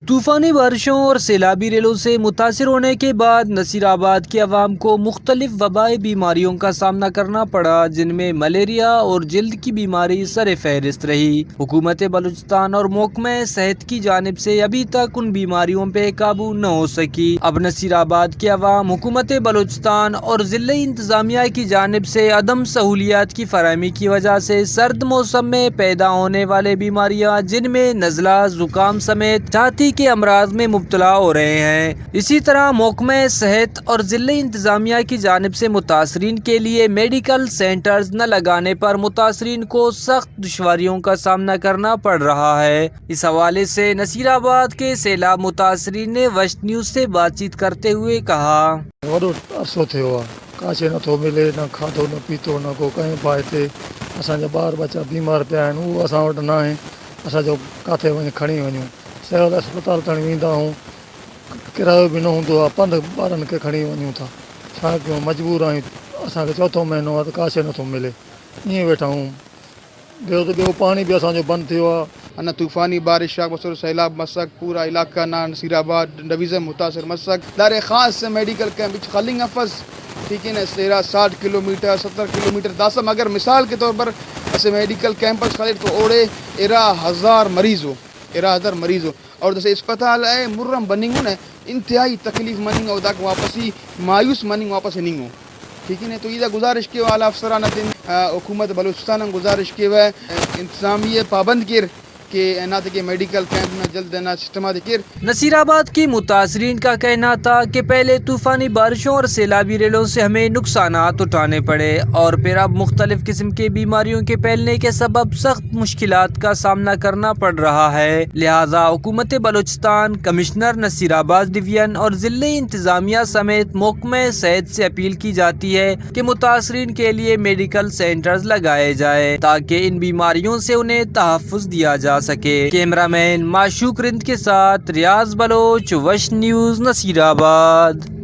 طوفانی بارشوں اور سیلابی ریلوں سے متاثر ہونے کے بعد نصیر آباد کی عوام کو مختلف وبائی بیماریوں کا سامنا کرنا پڑا، جن میں ملیریا اور جلد کی بیماری سر فہرست رہی۔ حکومت بلوچستان اور محکمہ صحت کی جانب سے ابھی تک ان بیماریوں پہ قابو نہ ہو سکی۔ اب نصیر آباد کی عوام حکومت بلوچستان اور ضلعی انتظامیہ کی جانب سے عدم سہولیات کی فراہمی کی وجہ سے سرد موسم میں پیدا ہونے والے بیماریاں، جن میں نزلہ، زکام سمیت چھاتی کے امراض میں مبتلا ہو رہے ہیں۔ اسی طرح محکمہ صحت اور ضلعی انتظامیہ کی جانب سے متاثرین کے لیے میڈیکل سینٹرز نہ لگانے پر متاثرین کو سخت دشواریوں کا سامنا کرنا پڑ رہا ہے۔ اس حوالے سے نصیر آباد کے سیلاب متاثرین نے وشت نیوز سے بات چیت کرتے ہوئے کہا: وڈو عرصو تھیو आहे, काशे नथो मिले, न खाधो न पीतो न को कंहिं बाहि ते। असांजा ॿार बच्चा बीमार पिया आहिनि, उहो असां वटि न आहे। असांजो किथे वञी खणी वञूं, सिविल अस्पताल ताईं वेंदा आहियूं, किरायो बि न हूंदो आहे, पंधु ॿारनि खे खणी वञूं था। छा कयूं, मजबूर आहियूं। असांखे चौथों महीनो आहे त काशे नथो मिले, ईअं वेठा आहियूं। ॿियो पाणी बि असांजो बंदि थियो आहे। अना तूफ़ानी बारिश का बसर सैलाब मसक पूरा इलाका ना नसीराबाद डिवीज़न मुतासर मसक दारे ख़ास मेडिकल कैंप खाली नफस, ठीक है ना, 60 किलोमीटर 70 किलोमीटर दासम अगर मिसाल के तौर पर ऐसे मेडिकल कैंपस खाली तो ओड़े 11,000 मरीज़ हो और जैसे अस्पताल है मुर्रम बनिंग हो ना, इंतहाई तकलीफ मनिंग हो तक वापसी मायूस मनिंग वापस नहीं हो, ठीक है ना। तो ये गुजारिश के वाला अफसरान हुकूमत बलूचिस्तान गुजारिश के हुआ इंतजामिया पाबंद के नाते के मेडिकल कैंप में जल्द देना सिस्टम दिक्र। नसीर आबाद की मुतासरीन का कहना था कि पहले तूफानी बारिशों और सैलाबी रेलों से हमें नुकसानात उठाने पड़े और फिर अब मुख्तलिफ किस्म के बीमारियों के फैलने के सबब सख्त मुश्किलात का सामना करना पड़ रहा है। लिहाजा हुकूमत बलूचिस्तान, कमिश्नर नसीर आबाद डिवीजन और ज़िले इंतजामिया समेत महकमा सेहत से अपील की जाती है कि मुतासरीन के लिए मेडिकल सेंटर्स लगाए जाए ताकि इन बीमारियों से उन्हें तहफ़्फ़ुज़ दिया जा सके। कैमरामैन माशूक रिंद के साथ रियाज बलोच, वश न्यूज़, नसीर आबाद।